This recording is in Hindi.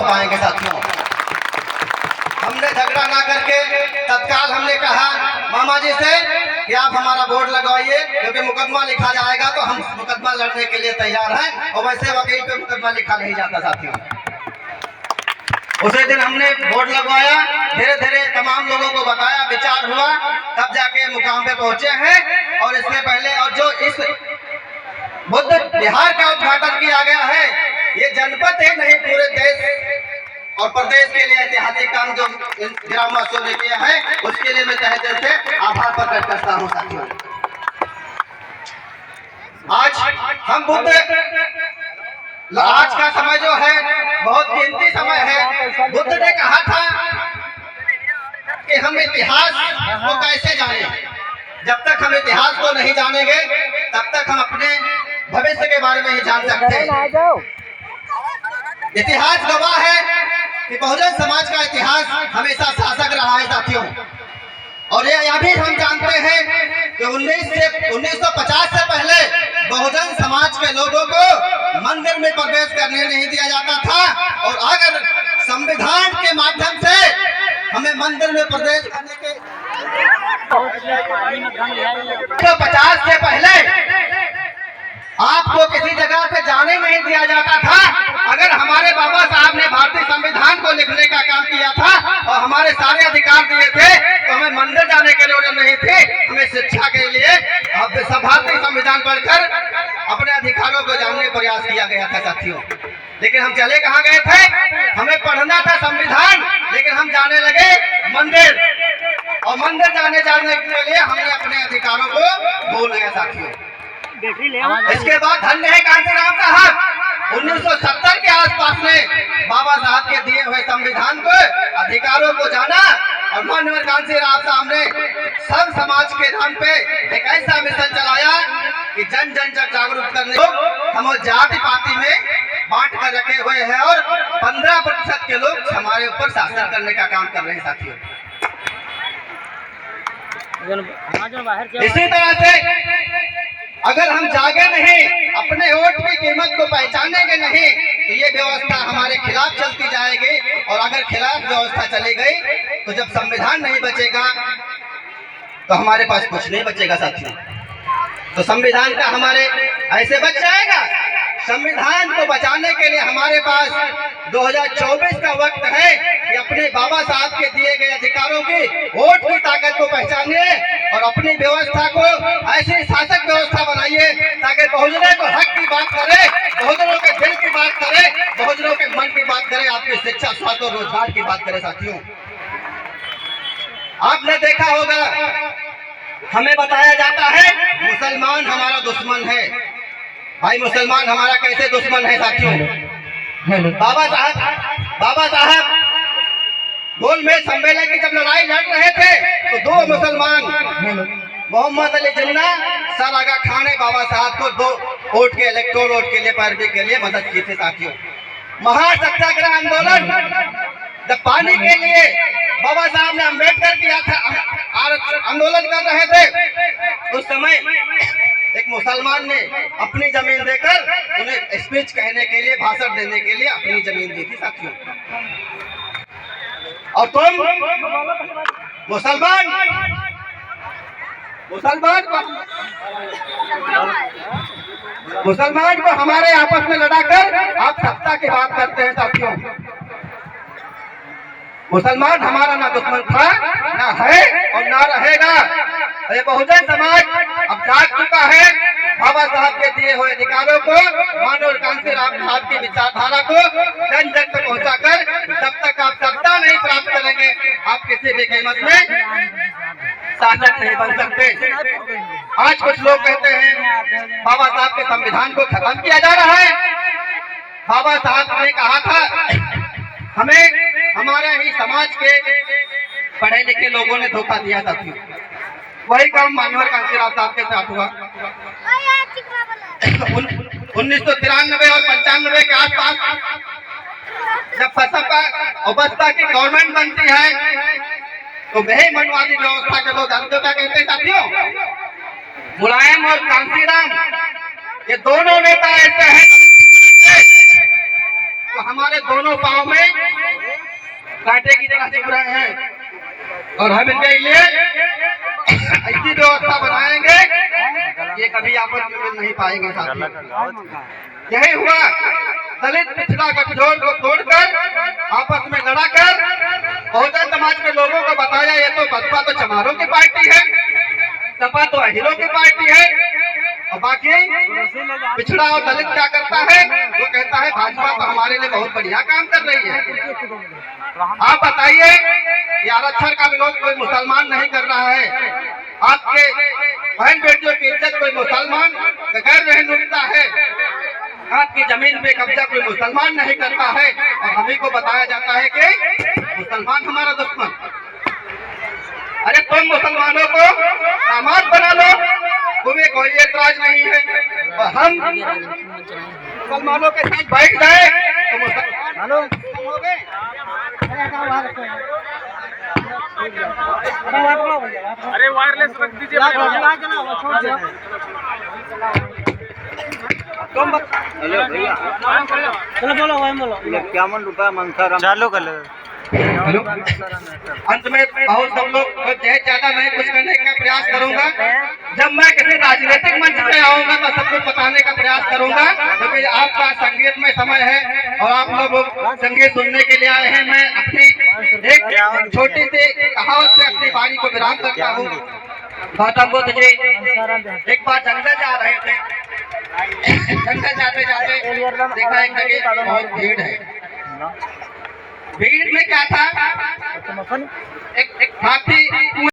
हो पाएंगे साथियों। हमने झगड़ा ना करके तत्काल हमने कहा मामा जी से कि आप हमारा बोर्ड लगवाइए, क्योंकि मुकदमा लिखा जाएगा तो हम मुकदमा लड़ने के लिए तैयार हैं, और वैसे वकील पे मुकदमा लिखा नहीं जाता साथियों। उसी दिन हमने बोर्ड लगवाया, धीरे धीरे तमाम लोगों को बताया, विचार हुआ, तब जाके मुकाम पे पहुंचे हैं। और इससे पहले और जो इस बुद्ध विहार का उद्घाटन किया गया है, ये जनपद ही नहीं पूरे देश और प्रदेश के लिए ऐतिहासिक काम जो ग्रामवासियों ने किया है, उसके लिए मैं तहे दिल से आभार प्रकट करता हूँ साथियों। आज का समय जो है बहुत कीमती समय है। बुद्ध ने कहा था कि हम इतिहास को कैसे जाने, जब तक हम इतिहास को नहीं जानेंगे तब तक हम अपने भविष्य के बारे में ही जान सकते हैं। इतिहास गवाह है कि बहुजन समाज का इतिहास हमेशा शासक रहा है साथियों। और यह भी हम जानते हैं कि 1950 से पहले बहुजन समाज के लोगों को मंदिर में प्रवेश करने नहीं दिया जाता था, और अगर संविधान के माध्यम से हमें मंदिर में प्रवेश करने के 50 से पहले आपको किसी जगह पे जाने नहीं दिया जाता था। अगर हमारे बाबा साहब ने भारतीय संविधान को लिखने का काम किया था और हमारे सारे अधिकार दिए थे, तो हमें मंदिर जाने की जरूरत नहीं थी। हमें शिक्षा के लिए भारतीय संविधान पढ़कर अपने अधिकारों को जानने का प्रयास किया गया था साथियों। लेकिन हम चले कहाँ गए थे? हमें पढ़ना था संविधान, लेकिन हम जाने लगे मंदिर, और मंदिर जाने के लिए हमने अपने अधिकारों को भूल गए साथियों। इसके बाद धन्य है कांसीराम साहब 1970 के आसपास में बाबा साहब के दिए हुए संविधान को, अधिकारों को जाना, और माननीय कांसीराम साहब ने सब समाज के नाम पे एक ऐसा मिशन चलाया कि जन जन तक जागरूक करने को हम जाति पाति में बांट कर रखे हुए हैं, और 15% के लोग हमारे ऊपर शासन करने का काम कर रहे हैं साथियों। इसी तरह से अगर हम जागे नहीं, अपने वोट की कीमत को पहचानेंगे नहीं, तो ये व्यवस्था हमारे खिलाफ चलती जाएगी। और अगर खिलाफ व्यवस्था चली गई तो जब संविधान नहीं बचेगा तो हमारे पास कुछ नहीं बचेगा साथियों। तो संविधान का हमारे ऐसे बच जाएगा। संविधान को बचाने के लिए हमारे पास 2024 का वक्त है कि अपने बाबा साहब के दिए गए अधिकारों की वोट की ताकत को पहचानिए और अपनी व्यवस्था को ऐसी शासक व्यवस्था बनाइए ताकि बहुजनों को हक की बात करे, बहुजनों के दिल की बात करे, बहुजनों के मन की बात करे, आपकी शिक्षा, स्वास्थ्य और रोजगार की बात करे साथियों। आपने देखा होगा, हमें बताया जाता है मुसलमान हमारा दुश्मन है। भाई मुसलमान हमारा कैसे दुश्मन है साथियों? बाबा साहब गोलमेज सम्मेलन की जब लड़ाई लड़ रहे थे तो दो मुसलमान मोहम्मद अली जिन्ना, सर आगा खान ने बाबा साहब को 2 वोट के इलेक्टोरल वोट के लिए पैरवी के लिए मदद की थी साथियों। महासत्याग्रह आंदोलन जब पानी के लिए बाबा साहब ने अम्बेडकर किया था, आंदोलन कर रहे थे, उस समय एक मुसलमान ने अपनी जमीन देकर उन्हें स्पीच कहने के लिए, भाषण देने के लिए अपनी जमीन दी थी साथियों। और तुम मुसलमान को हमारे आपस में लड़ाकर आप सत्ता की बात करते हैं साथियों। मुसलमान हमारा ना दुश्मन था, ना है और ना रहेगा। ये बहुजन समाज अब जाग चुका है। बाबा साहब के दिए हुए अधिकारों को, माननीय कांसीराम साहब की विचारधारा को जन जन तक पहुंचाकर जब तक आप सत्ता नहीं प्राप्त करेंगे, आप किसी भी कीमत में शासक नहीं बन सकते। आज कुछ लोग कहते हैं बाबा साहब के संविधान को खत्म किया जा रहा है। बाबा साहब ने कहा था हमें हमारे ही समाज के पढ़े लिखे लोगों ने धोखा दिया था। वही काम माननीय कांसीराम साहब के साथ हुआ। 1993 और 95 के आसपास जब बसपा और बसपा की गवर्नमेंट बनती है तो वही मनवादी व्यवस्था के लोग जानते क्या कहते हैं साथियों? मुलायम और कांसीराम ये दोनों नेता ऐसे हैं तो वो हमारे दोनों पाँव में कांटे की तरह चुभ रहे हैं और हम इनके लिए ऐसी व्यवस्था बनाएंगे ये कभी आपस में मिल नहीं पाएंगे साथी। यही हुआ दलित पिछड़ा गठजोड़ को तोड़कर आपस में लड़ाकर बहुजन समाज के लोगों को बताया ये तो बसपा तो चमारों की पार्टी है, सपा तो अहिरों की पार्टी है और बाकी पिछड़ा और दलित क्या करता है, वो कहता है भाजपा तो हमारे लिए बहुत बढ़िया काम कर रही है। आप बताइए ये आरक्षण का विरोध कोई मुसलमान नहीं कर रहा है, आपके बहन बेटियों की इज्जत कोई मुसलमान गैर नहीं लूटता है, आपकी जमीन पे कब्जा कोई मुसलमान नहीं करता है और हमें को बताया जाता है कि मुसलमान हमारा दुश्मन। अरे तुम मुसलमानों को दामाद बना लो, तुम्हें कोई एतराज नहीं है और हम मुसलमानों के साथ बैठ जाए तो मुसलमान हो गए। अरे वायरलेस रख दीजिए। हेलो भैया, चलो बोलो क्या मन रुपया मंसा चालू कर लो। हेलो, अंत में बहुत सब लोग ज्यादा मैं कुछ कहने का प्रयास करूंगा। जब मैं किसी राजनीतिक मंच पे आऊंगा तो सब कुछ बताने का प्रयास करूंगा, क्योंकि आपका संगीत में समय है और आप लोग संगीत सुनने के लिए आए हैं। मैं अपनी एक छोटी सी कहावत से अपनी वाणी को विराम करता हूँ। गौतम बुद्ध जी एक बार जंगल जा रहे थे, जंगल जाते जाते देखा एक जगह बहुत भीड़ है। भीड़ में क्या था, एक हाथी कुएं